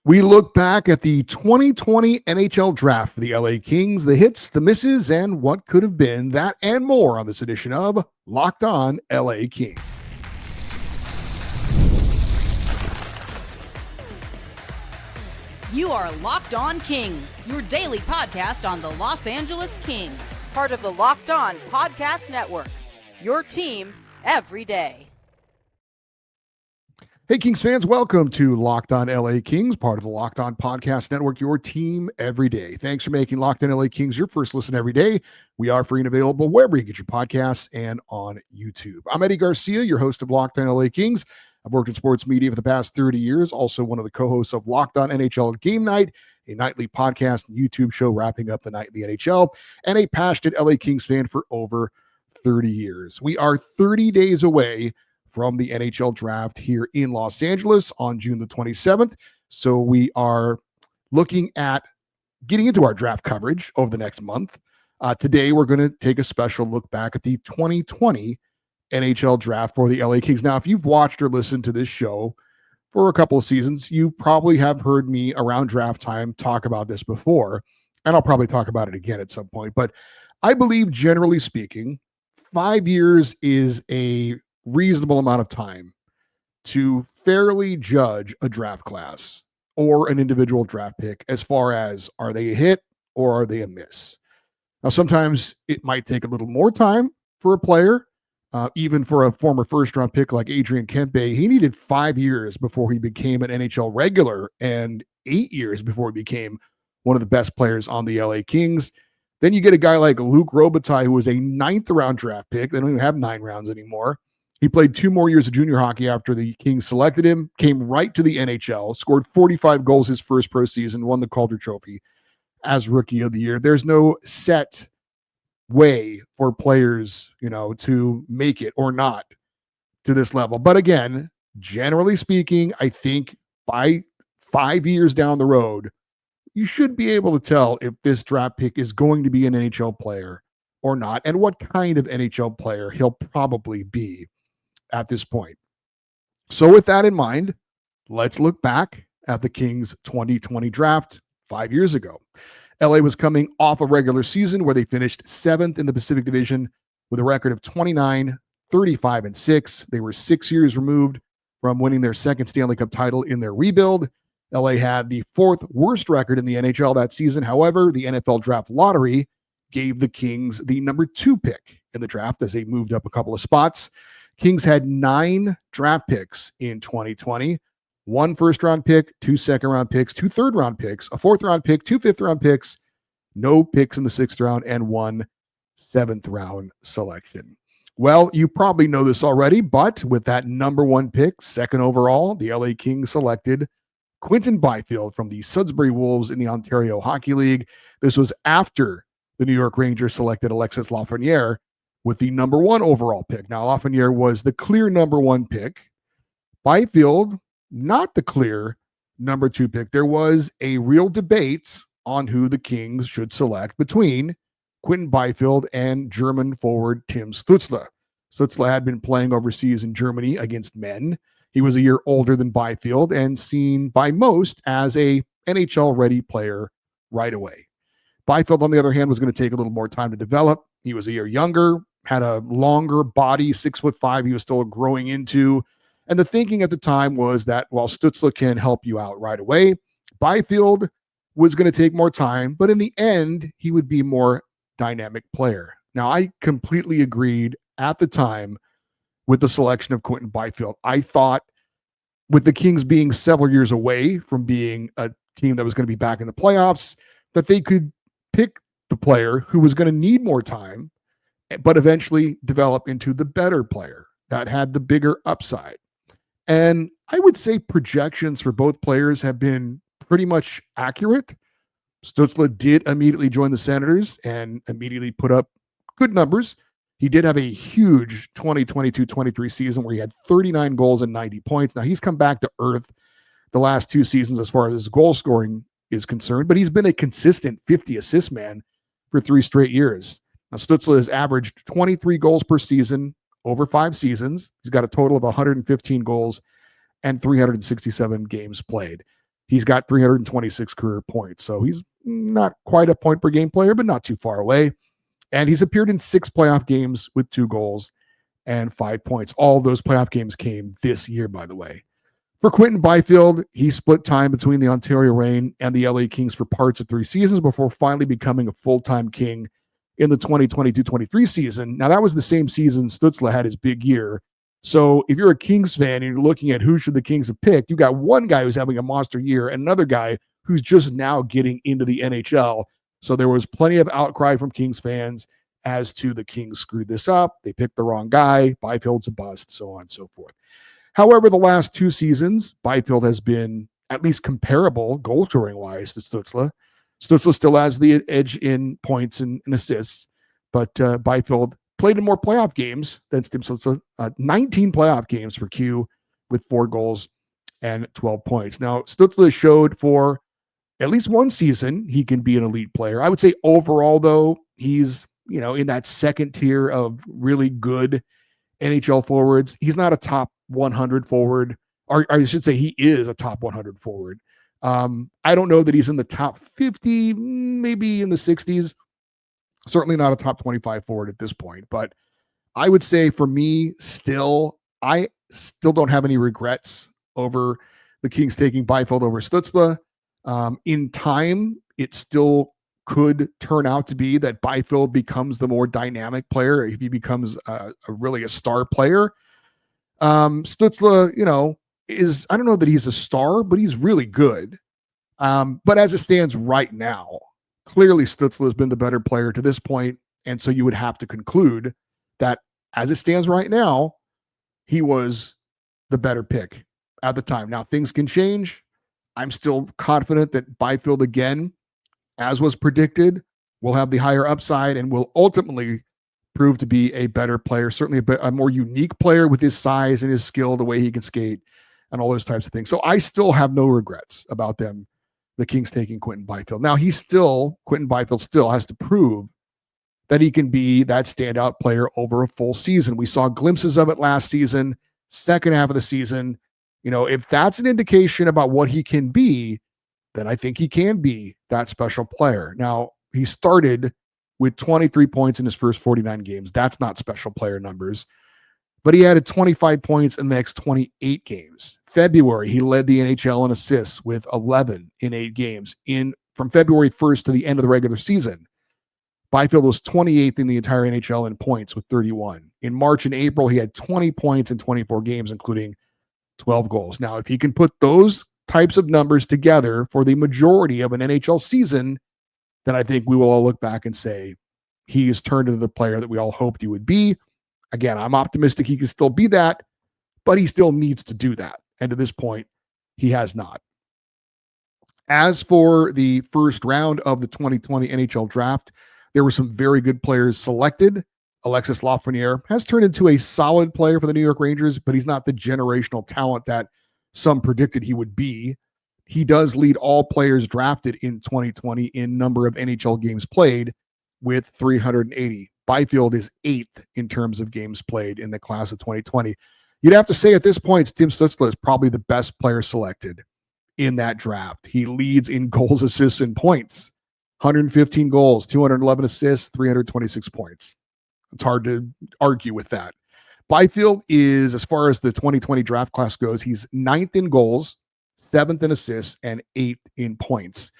We look back at the 2020 NHL draft for the LA Kings, the hits, the misses, and what could have been. That and more on this edition of Locked On LA Kings. You are Locked On Kings, your daily podcast on the Los Angeles Kings, part of the Locked On Podcast Network, your team every day. Hey, Kings fans, welcome to Locked On LA Kings, part of the Locked On Podcast Network, your team every day. Thanks for making Locked On LA Kings your first listen every day. We are free and available wherever you get your podcasts and on YouTube. I'm Eddie Garcia, your host of Locked On LA Kings. I've worked in sports media for the past 30 years, also one of the co-hosts of Locked On NHL Game Night, a nightly podcast and YouTube show wrapping up the night in the NHL, and a passionate LA Kings fan for over 30 years. We are 30 days away from the NHL draft here in Los Angeles on June the 27th. So we are looking at getting into our draft coverage over the next month. Today, we're going to take a special look back at the 2020 NHL draft for the LA Kings. Now, if you've watched or listened to this show for a couple of seasons, you probably have heard me around draft time talk about this before, and I'll probably talk about it again at some point. But I believe, generally speaking, 5 years is a reasonable amount of time to fairly judge a draft class or an individual draft pick as far as, are they a hit or are they a miss? Now, sometimes it might take a little more time for a player. Even for a former first-round pick like Adrian Kempe, he needed 5 years before he became an NHL regular and 8 years before he became one of the best players on the LA Kings. Then you get a guy like Luc Robitaille, who was a 9th-round draft pick. They don't even have 9 rounds anymore. He played 2 more years of junior hockey after the Kings selected him, came right to the NHL, scored 45 goals his first pro season, won the Calder Trophy as Rookie of the Year. There's no set way for players, to make it or not to this level. But again, generally speaking, I think by 5 years down the road, you should be able to tell if this draft pick is going to be an NHL player or not, and what kind of NHL player he'll probably be at this point. So with that in mind, let's look back at the Kings 2020 draft 5 years ago. LA was coming off a regular season where they finished 7th in the Pacific Division with a record of 29, 35, and 6. They were 6 years removed from winning their second Stanley Cup title in their rebuild. LA had the 4th worst record in the NHL that season. However, the NFL draft lottery gave the Kings the number 2 pick in the draft as they moved up a couple of spots. Kings had 9 draft picks in 2020. 1 first-round pick, 2 second-round picks, 2 third-round picks, a 4th-round pick, 2 fifth-round picks, no picks in the 6th round, and 1 7th-round selection. Well, you probably know this already, but with that number 1 pick, 2nd overall, the LA Kings selected Quinton Byfield from the Sudbury Wolves in the Ontario Hockey League. This was after the New York Rangers selected Alexis Lafreniere with the number 1 overall pick. Now, Lafreniere was the clear number 1 pick. Byfield, not the clear number 2 pick. There was a real debate on who the Kings should select between Quinton Byfield and German forward Tim Stützle. Stützle had been playing overseas in Germany against men. He was a year older than Byfield and seen by most as a NHL-ready player right away. Byfield, on the other hand, was going to take a little more time to develop. He was a year younger, had a longer body, 6'5". He was still growing into. And the thinking at the time was that while Stützle can help you out right away, Byfield was going to take more time, but in the end, he would be a more dynamic player. Now, I completely agreed at the time with the selection of Quinton Byfield. I thought with the Kings being several years away from being a team that was going to be back in the playoffs, that they could pick the player who was going to need more time, but eventually develop into the better player that had the bigger upside. And I would say projections for both players have been pretty much accurate. Stützle did immediately join the Senators and immediately put up good numbers. He did have a huge 2022-23 season where he had 39 goals and 90 points. Now, he's come back to earth the last 2 seasons as far as his goal scoring is concerned, but he's been a consistent 50 assist man for 3 straight years. Now, Stützle has averaged 23 goals per season over 5 seasons. He's got a total of 115 goals and 367 games played. He's got 326 career points. So he's not quite a point per game player, but not too far away. And he's appeared in 6 playoff games with 2 goals and 5 points. All of those playoff games came this year, by the way. For Quinton Byfield, he split time between the Ontario Reign and the LA Kings for parts of 3 seasons before finally becoming a full-time King in the 2022-23 season. Now, that was the same season Stützle had his big year. So if you're a Kings fan and you're looking at who should the Kings have picked, you got one guy who's having a monster year and another guy who's just now getting into the NHL. So there was plenty of outcry from Kings fans as to the Kings screwed this up. They picked the wrong guy. Byfield's a bust, so on and so forth. However, the last 2 seasons, Byfield has been at least comparable goal scoring wise to Stützle. Stützle still has the edge in points and assists, but Byfield played in more playoff games than Stützle. 19 playoff games for Q with 4 goals and 12 points. Now, Stützle showed for at least one season he can be an elite player. I would say overall, though, he's in that second tier of really good NHL forwards. He's not a top 100 forward, or I should say he is a top 100 forward. I don't know that he's in the top 50, maybe in the 60s. Certainly not a top 25 forward at this point. But I would say for me, I still don't have any regrets over the Kings taking Byfield over Stützle. In time, it still could turn out to be that Byfield becomes the more dynamic player if he becomes really a star player. Stützle, I don't know that he's a star, but he's really good. But as it stands right now, clearly Stützle has been the better player to this point, and so you would have to conclude that as it stands right now, he was the better pick at the time. Now, things can change. I'm still confident that Byfield, again, as was predicted, will have the higher upside and will ultimately prove to be a better player, certainly a more unique player with his size and his skill, the way he can skate and all those types of things. So I still have no regrets about them, the Kings taking Quinton Byfield. Now, Quinton Byfield still has to prove that he can be that standout player over a full season. We saw glimpses of it last season, second half of the season. If that's an indication about what he can be, then I think he can be that special player. Now, he started with 23 points in his first 49 games. That's not special player numbers. But he added 25 points in the next 28 games. February, he led the NHL in assists with 11 in 8 games. From February 1st to the end of the regular season, Byfield was 28th in the entire NHL in points with 31. In March and April, he had 20 points in 24 games, including 12 goals. Now, if he can put those types of numbers together for the majority of an NHL season, then I think we will all look back and say he has turned into the player that we all hoped he would be. Again, I'm optimistic he can still be that, but he still needs to do that. And to this point, he has not. As for the first round of the 2020 NHL draft, there were some very good players selected. Alexis Lafreniere has turned into a solid player for the New York Rangers, but he's not the generational talent that some predicted he would be. He does lead all players drafted in 2020 in number of NHL games played with 380. Byfield is 8th in terms of games played in the class of 2020. You'd have to say at this point, Tim Stützle is probably the best player selected in that draft. He leads in goals, assists, and points. 115 goals, 211 assists, 326 points. It's hard to argue with that. Byfield is, as far as the 2020 draft class goes, he's 9th in goals, 7th in assists, and 8th in points.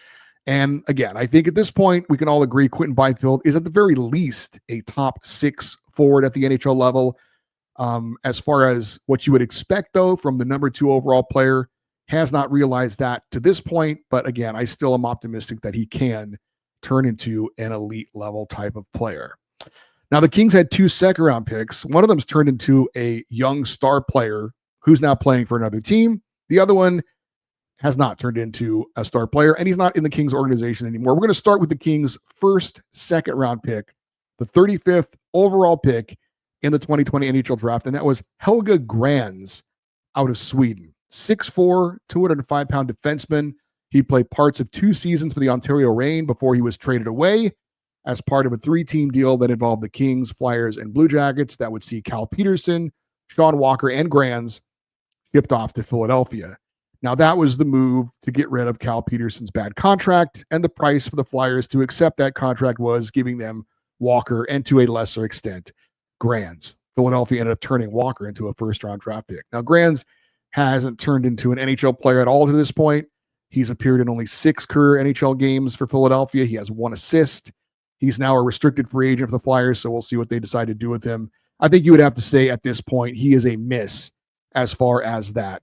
And again, I think at this point, we can all agree Quinton Byfield is at the very least a top 6 forward at the NHL level. As far as what you would expect, though, from the number 2 overall player, has not realized that to this point. But again, I still am optimistic that he can turn into an elite level type of player. Now, the Kings had 2 second-round picks. One of them's turned into a young star player who's now playing for another team. The other one has not turned into a star player, and he's not in the Kings organization anymore. We're going to start with the Kings' first second-round pick, the 35th overall pick in the 2020 NHL draft, and that was Helge Grans out of Sweden. 6'4", 205-pound defenseman. He played parts of 2 seasons for the Ontario Reign before he was traded away as part of a 3-team deal that involved the Kings, Flyers, and Blue Jackets that would see Cal Peterson, Sean Walker, and Grans shipped off to Philadelphia. Now, that was the move to get rid of Cal Peterson's bad contract, and the price for the Flyers to accept that contract was giving them Walker and, to a lesser extent, Grands. Philadelphia ended up turning Walker into a first-round draft pick. Now, Grands hasn't turned into an NHL player at all to this point. He's appeared in only 6 career NHL games for Philadelphia. He has 1 assist. He's now a restricted free agent for the Flyers, so we'll see what they decide to do with him. I think you would have to say at this point he is a miss as far as that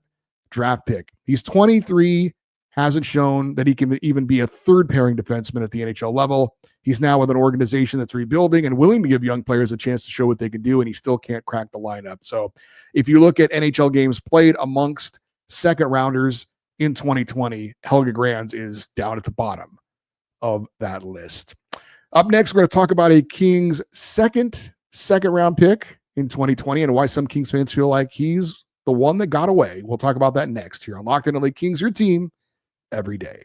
draft pick. He's 23, hasn't shown that he can even be a third pairing defenseman at the NHL level. He's now with an organization that's rebuilding and willing to give young players a chance to show what they can do, and he still can't crack the lineup. So if you look at NHL games played amongst second rounders in 2020, Helge Grands is down at the bottom of that list. Up next, we're going to talk about a Kings second round pick in 2020 and why some Kings fans feel like he's the one that got away. We'll talk about that next here on Locked On LA Kings, your team every day.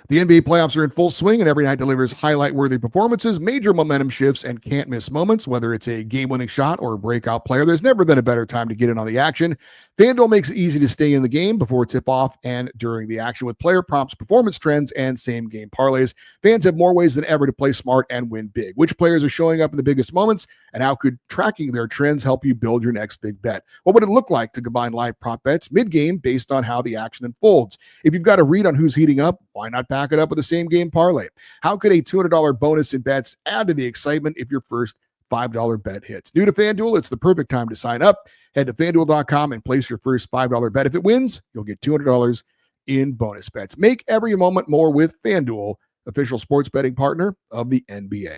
The NBA playoffs are in full swing, and every night delivers highlight-worthy performances, major momentum shifts, and can't-miss moments. Whether it's a game-winning shot or a breakout player, there's never been a better time to get in on the action. FanDuel makes it easy to stay in the game before tip-off and during the action with player prompts, performance trends, and same-game parlays. Fans have more ways than ever to play smart and win big. Which players are showing up in the biggest moments, and how could tracking their trends help you build your next big bet? What would it look like to combine live prop bets mid-game based on how the action unfolds? If you've got a read on who's heating up, why not back it up with the same game parlay? How could a $200 bonus in bets add to the excitement if your first $5 bet hits? New to FanDuel, it's the perfect time to sign up. Head to FanDuel.com and place your first $5 bet. If it wins, you'll get $200 in bonus bets. Make every moment more with FanDuel, official sports betting partner of the NBA.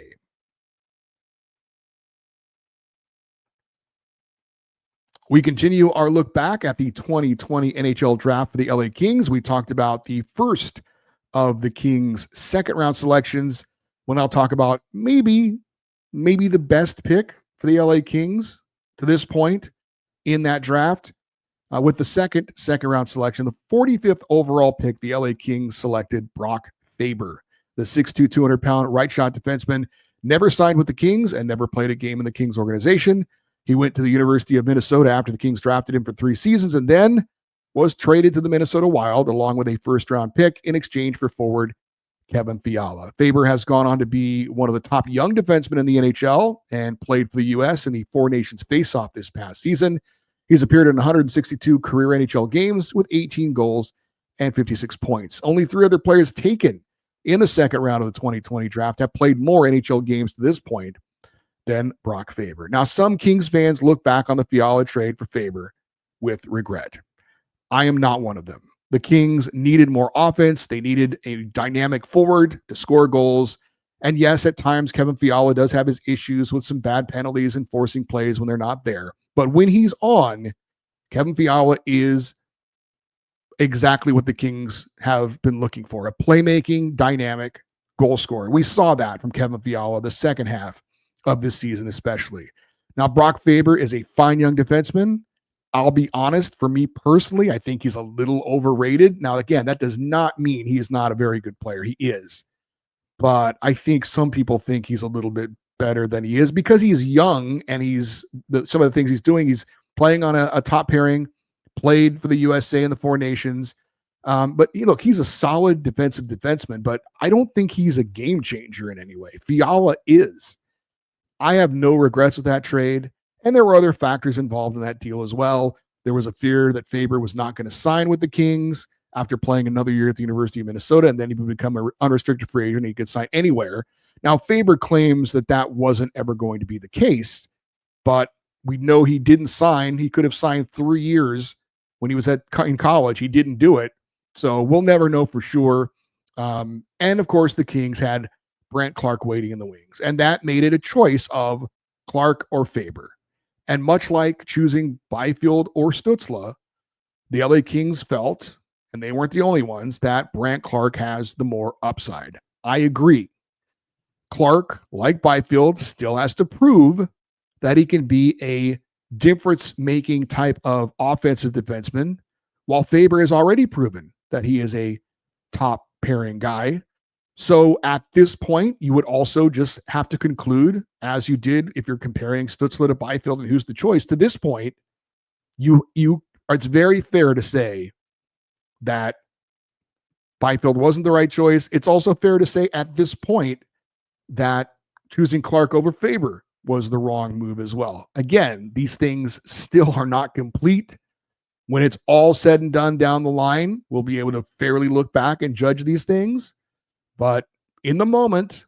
We continue our look back at the 2020 NHL draft for the LA Kings. We talked about the first of the Kings' second-round selections. We'll now talk about maybe the best pick for the LA Kings to this point in that draft. With the second-round selection, the 45th overall pick, the LA Kings selected Brock Faber, the 6'2", 200-pound right-shot defenseman, never signed with the Kings and never played a game in the Kings organization. He went to the University of Minnesota after the Kings drafted him for 3 seasons and then was traded to the Minnesota Wild along with a first-round pick in exchange for forward Kevin Fiala. Faber has gone on to be one of the top young defensemen in the NHL and played for the U.S. in the Four Nations face-off this past season. He's appeared in 162 career NHL games with 18 goals and 56 points. Only 3 other players taken in the second round of the 2020 draft have played more NHL games to this point than Brock Faber. Now, some Kings fans look back on the Fiala trade for Faber with regret. I am not one of them. The Kings needed more offense. They needed a dynamic forward to score goals. And yes, at times, Kevin Fiala does have his issues with some bad penalties and forcing plays when they're not there. But when he's on, Kevin Fiala is exactly what the Kings have been looking for, a playmaking, dynamic goal scorer. We saw that from Kevin Fiala the second half of this season especially. Now, Brock Faber is a fine young defenseman. I'll be honest, for me personally, I think he's a little overrated. Now, again, that does not mean he is not a very good player. He is. But I think some people think he's a little bit better than he is because he's young and some of the things he's doing, he's playing on a top pairing, played for the USA and the Four Nations. But look, he's a solid defensive defenseman, but I don't think he's a game changer in any way. Fiala is. I have no regrets with that trade. And there were other factors involved in that deal as well. There was a fear that Faber was not going to sign with the Kings after playing another year at the University of Minnesota, and then he would become an unrestricted free agent. He could sign anywhere. Now, Faber claims that wasn't ever going to be the case, but we know he didn't sign. He could have signed 3 years when he was in college. He didn't do it. So we'll never know for sure. And, of course, the Kings had Brandt Clarke waiting in the wings, and that made it a choice of Clarke or Faber. And much like choosing Byfield or Stützle, the LA Kings felt, and they weren't the only ones, that Brandt Clarke has the more upside. I agree. Clarke, like Byfield, still has to prove that he can be a difference-making type of offensive defenseman, while Faber has already proven that he is a top pairing guy. So at this point, you would also just have to conclude, as you did if you're comparing Stützle to Byfield and who's the choice, to this point, It's very fair to say that Byfield wasn't the right choice. It's also fair to say at this point that choosing Clark over Faber was the wrong move as well. Again, these things still are not complete. When it's all said and done down the line, we'll be able to fairly look back and judge these things. But in the moment,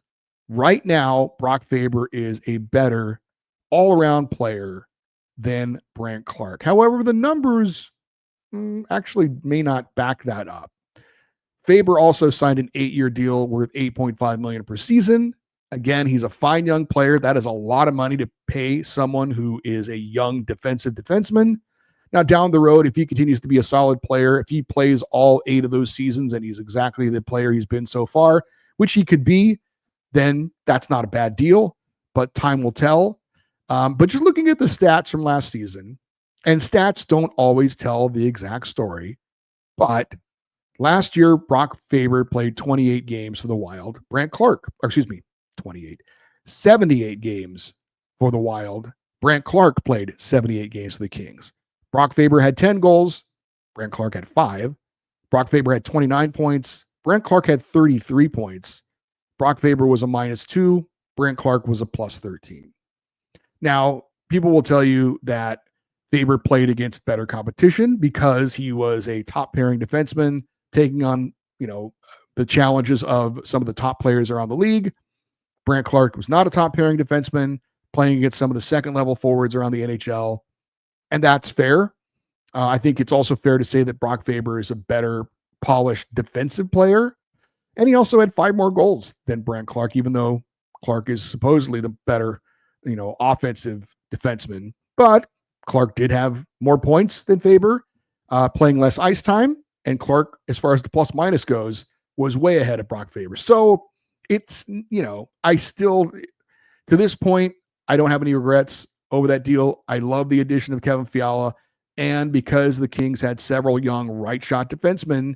right now, Brock Faber is a better all-around player than Brandt Clark. However, the numbers actually may not back that up. Faber also signed an 8-year deal worth $8.5 million per season. Again, he's a fine young player. That is a lot of money to pay someone who is a young defenseman. Now, down the road, if he continues to be a solid player, if he plays all 8 of those seasons and he's exactly the player he's been so far, which he could be, then that's not a bad deal, but time will tell. But just looking at the stats from last season, and stats don't always tell the exact story, but last year, Brock Faber played 28 games for the Wild. 78 games for the Wild. Brandt Clark played 78 games for the Kings. Brock Faber had 10 goals. Brandt Clark had 5. Brock Faber had 29 points. Brandt Clark had 33 points. Brock Faber was a -2. Brandt Clark was a +13. Now, people will tell you that Faber played against better competition because he was a top pairing defenseman taking on, the challenges of some of the top players around the league. Brandt Clark was not a top pairing defenseman playing against some of the second level forwards around the NHL. And that's fair. I think it's also fair to say that Brock Faber is a better polished defensive player. And he also had 5 more goals than Brandt Clark, even though Clark is supposedly the better, offensive defenseman. But Clark did have more points than Faber, playing less ice time. And Clark, as far as the plus minus goes, was way ahead of Brock Faber. So it's, I still, to this point, I don't have any regrets over that deal. I love the addition of Kevin Fiala. And because the Kings had several young right shot defensemen,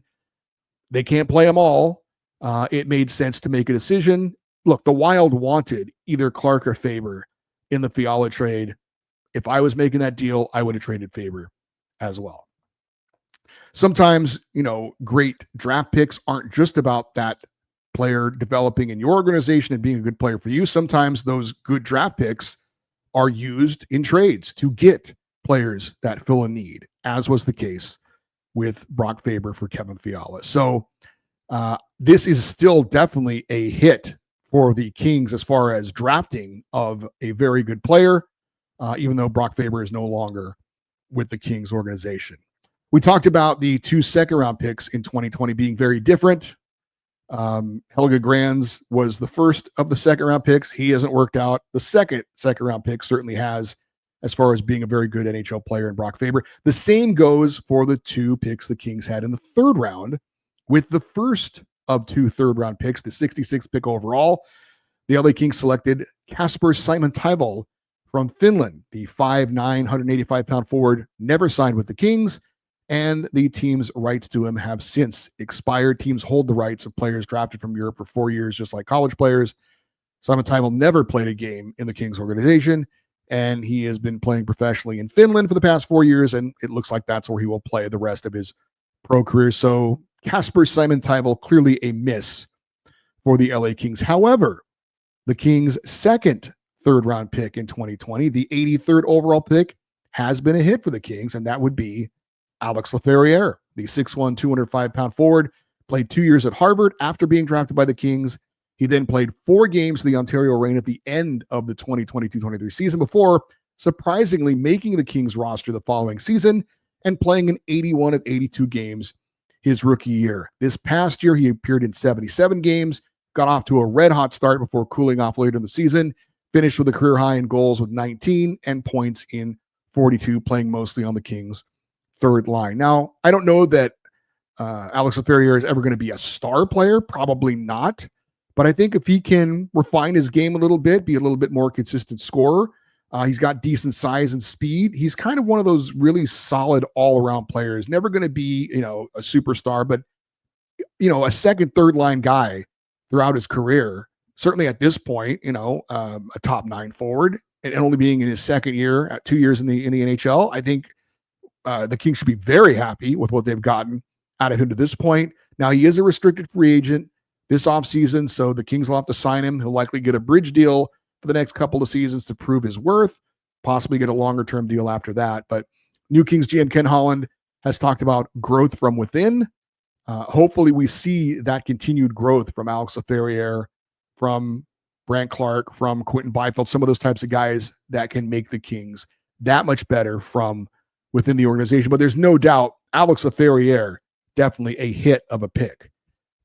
they can't play them all. It made sense to make a decision. Look, the Wild wanted either Clark or Faber in the Fiala trade. If I was making that deal, I would have traded Faber as well. Sometimes, great draft picks aren't just about that player developing in your organization and being a good player for you. Sometimes those good draft picks are used in trades to get players that fill a need, as was the case with Brock Faber for Kevin Fiala. So this is still definitely a hit for the Kings as far as drafting of a very good player, even though Brock Faber is no longer with the Kings organization. We talked about the 2 second-round picks in 2020 being very different. Helge Granz was the first of the second-round picks. He hasn't worked out. The second-round pick certainly has, as far as being a very good NHL player in Brock Faber. The same goes for the 2 picks the Kings had in the 3rd round, with the first of 2 third-round picks, the 66th pick overall. The LA Kings selected Kasper Simon-Taival from Finland. The 5'9", 185-pound forward never signed with the Kings, and the team's rights to him have since expired. Teams hold the rights of players drafted from Europe for 4 years, just like college players. Simon-Taival never played a game in the Kings organization, and he has been playing professionally in Finland for the past 4 years, and it looks like that's where he will play the rest of his pro career. So Kasper Simon-Taival, clearly a miss for the LA Kings. However, the Kings' second third-round pick in 2020, the 83rd overall pick, has been a hit for the Kings, and that would be Alex Laferriere, the 6'1", 205-pound forward, played 2 years at Harvard after being drafted by the Kings. He then played 4 games for the Ontario Reign at the end of the 2022-23 season before surprisingly making the Kings roster the following season and playing in 81 of 82 games his rookie year. This past year, he appeared in 77 games, got off to a red-hot start before cooling off later in the season, finished with a career high in goals with 19 and points in 42, playing mostly on the Kings' third line. Now, I don't know that Alex Laferriere is ever going to be a star player. Probably not. But I think if he can refine his game a little bit, be a little bit more consistent scorer, he's got decent size and speed. He's kind of one of those really solid all-around players. Never going to be, a superstar, but, a second, third line guy throughout his career. Certainly at this point, a top 9 forward, and only being in his second year, 2 years in the NHL. I think the Kings should be very happy with what they've gotten out of him to this point. Now, he is a restricted free agent this offseason, so the Kings will have to sign him. He'll likely get a bridge deal for the next couple of seasons to prove his worth, possibly get a longer-term deal after that. But new Kings GM Ken Holland has talked about growth from within. Hopefully we see that continued growth from Alex Laferriere, from Brant Clark, from Quinton Byfield, some of those types of guys that can make the Kings that much better from within the organization. But there's no doubt Alex Laferriere, definitely a hit of a pick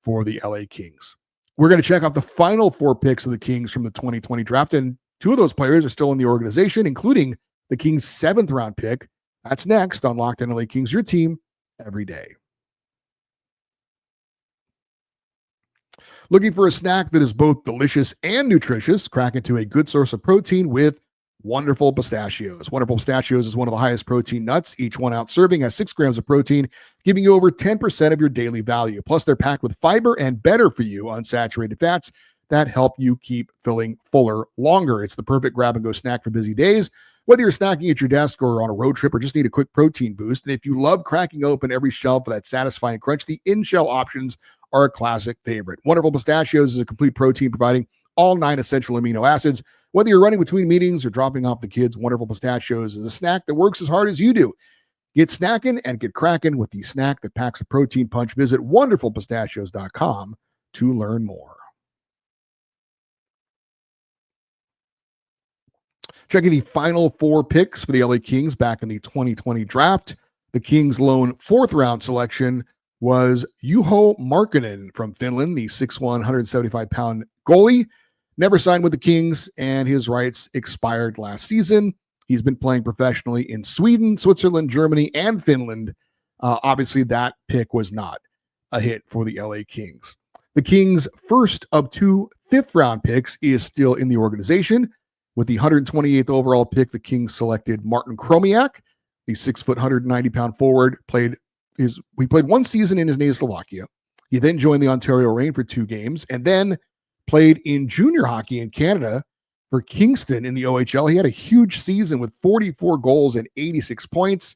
for the LA Kings. We're going to check out the final 4 picks of the Kings from the 2020 draft, and 2 of those players are still in the organization, including the Kings' 7th round pick. That's next on Locked On LA Kings, your team every day. Looking for a snack that is both delicious and nutritious? Crack into a good source of protein with Wonderful Pistachios. Wonderful Pistachios is one of the highest protein nuts. Each 1 ounce serving has 6 grams of protein, giving you over 10% of your daily value. Plus, they're packed with fiber and better for you unsaturated fats that help you keep feeling fuller longer. It's the perfect grab-and-go snack for busy days, whether you're snacking at your desk or on a road trip or just need a quick protein boost. And if you love cracking open every shell for that satisfying crunch, the in-shell options are a classic favorite. Wonderful Pistachios is a complete protein providing all 9 essential amino acids. Whether you're running between meetings or dropping off the kids, Wonderful Pistachios is a snack that works as hard as you do. Get snackin' and get crackin' with the snack that packs a protein punch. Visit wonderfulpistachios.com to learn more. Checking the final 4 picks for the LA Kings back in the 2020 draft. The Kings' lone 4th round selection was Juho Markkanen from Finland, the 6'1", 175-pound goalie. Never signed with the Kings, and his rights expired last season. He's been playing professionally in Sweden, Switzerland, Germany, and Finland. Obviously, that pick was not a hit for the LA Kings. The Kings' first of 2 fifth-round picks is still in the organization. With the 128th overall pick, the Kings selected Martin Chromiak, the 6', 190-pound forward. He played 1 season in his native Slovakia. He then joined the Ontario Reign for 2 games, and then played in junior hockey in Canada for Kingston in the OHL. He had a huge season with 44 goals and 86 points.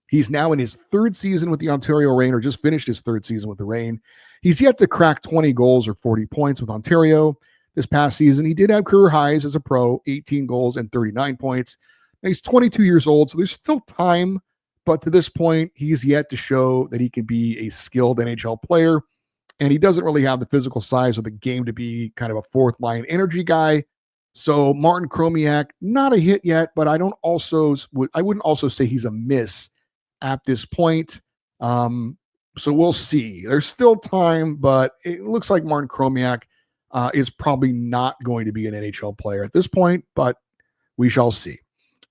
He's now in his 3rd season with the Ontario Reign, or just finished his 3rd season with the Reign. He's yet to crack 20 goals or 40 points with Ontario. This past season, he did have career highs as a pro, 18 goals and 39 points. Now, he's 22 years old, so there's still time, but to this point, he's yet to show that he can be a skilled NHL player. And he doesn't really have the physical size of the game to be kind of a 4th-line energy guy. So Martin Chromiak, not a hit yet, but I wouldn't also say he's a miss at this point. So we'll see. There's still time, but it looks like Martin Chromiak is probably not going to be an NHL player at this point, but we shall see.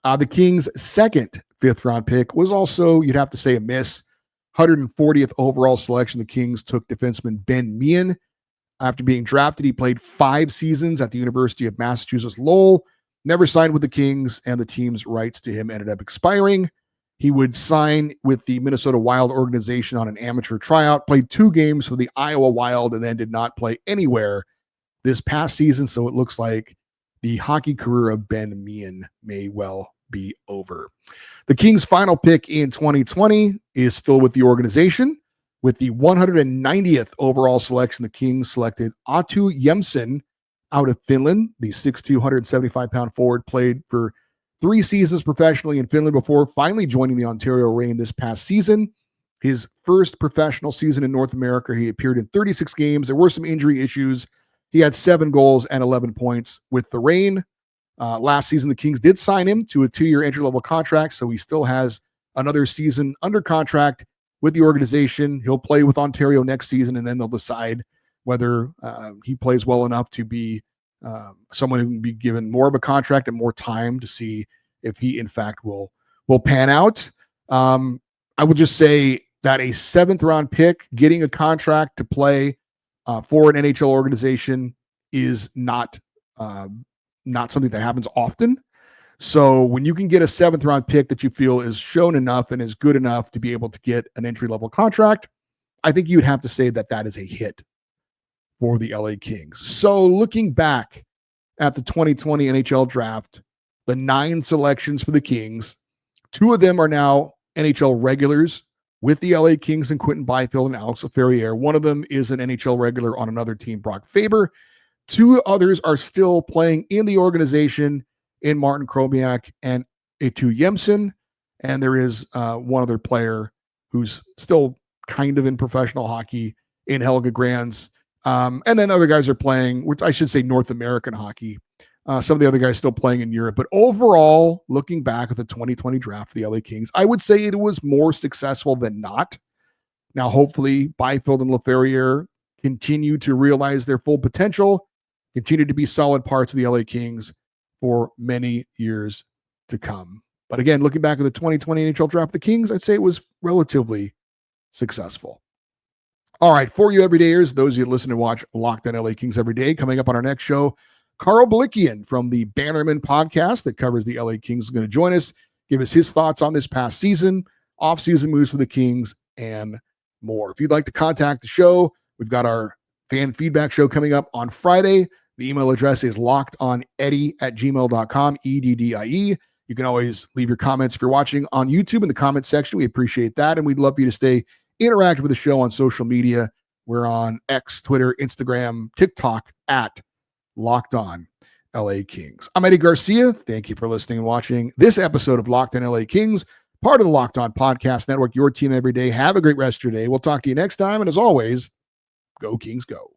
The Kings' 2nd fifth-round pick was also, you'd have to say, a miss. 140th overall selection, the Kings took defenseman Ben Meehan. After being drafted, he played 5 seasons at the University of Massachusetts Lowell, never signed with the Kings, and the team's rights to him ended up expiring. He would sign with the Minnesota Wild organization on an amateur tryout, played 2 games for the Iowa Wild, and then did not play anywhere this past season, so it looks like the hockey career of Ben Meehan may well be over. The Kings' final pick in 2020 is still with the organization. With the 190th overall selection, the Kings selected Aatu Jemsen out of Finland. The 6'2", 175-pound forward played for 3 seasons professionally in Finland before finally joining the Ontario Reign this past season. His first professional season in North America, he appeared in 36 games. There were some injury issues. He had 7 goals and 11 points with the Reign. Last season, the Kings did sign him to a 2-year entry-level contract, so he still has another season under contract with the organization. He'll play with Ontario next season, and then they'll decide whether he plays well enough to be someone who can be given more of a contract and more time to see if he, in fact, will pan out. I would just say that a 7th-round pick getting a contract to play for an NHL organization is not something that happens often. So when you can get a 7th-round pick that you feel is shown enough and is good enough to be able to get an entry-level contract, I think you'd have to say that that is a hit for the LA Kings. So looking back at the 2020 NHL draft, the 9 selections for the Kings, 2 of them are now NHL regulars with the LA Kings and Quinton Byfield and Alex Ferrier. One of them is an NHL regular on another team, Brock Faber. Two others are still playing in the organization in Martin Kromiak and Etu Yemsen. And there is one other player who's still kind of in professional hockey in Helga Grands. And then other guys are playing, which I should say North American hockey. Some of the other guys still playing in Europe. But overall, looking back at the 2020 draft for the LA Kings, I would say it was more successful than not. Now, hopefully, Byfield and LaFerriere continue to realize their full potential, continue to be solid parts of the LA Kings for many years to come. But again, looking back at the 2020 NHL draft, the Kings, I'd say it was relatively successful. All right, for you everydayers, those of you that listen and watch Locked On LA Kings every day, coming up on our next show, Carl Balikian from the Bannerman podcast that covers the LA Kings is going to join us, give us his thoughts on this past season, off-season moves for the Kings, and more. If you'd like to contact the show, we've got our fan feedback show coming up on Friday. The email address is lockedoneddie@gmail.com, EDDIE. You can always leave your comments if you're watching on YouTube in the comments section. We appreciate that, and we'd love for you to stay interactive with the show on social media. We're on X, Twitter, Instagram, TikTok at Locked On LA Kings. I'm Eddie Garcia. Thank you for listening and watching this episode of Locked On LA Kings, part of the Locked On Podcast Network, your team every day. Have a great rest of your day. We'll talk to you next time. And as always, go Kings, go.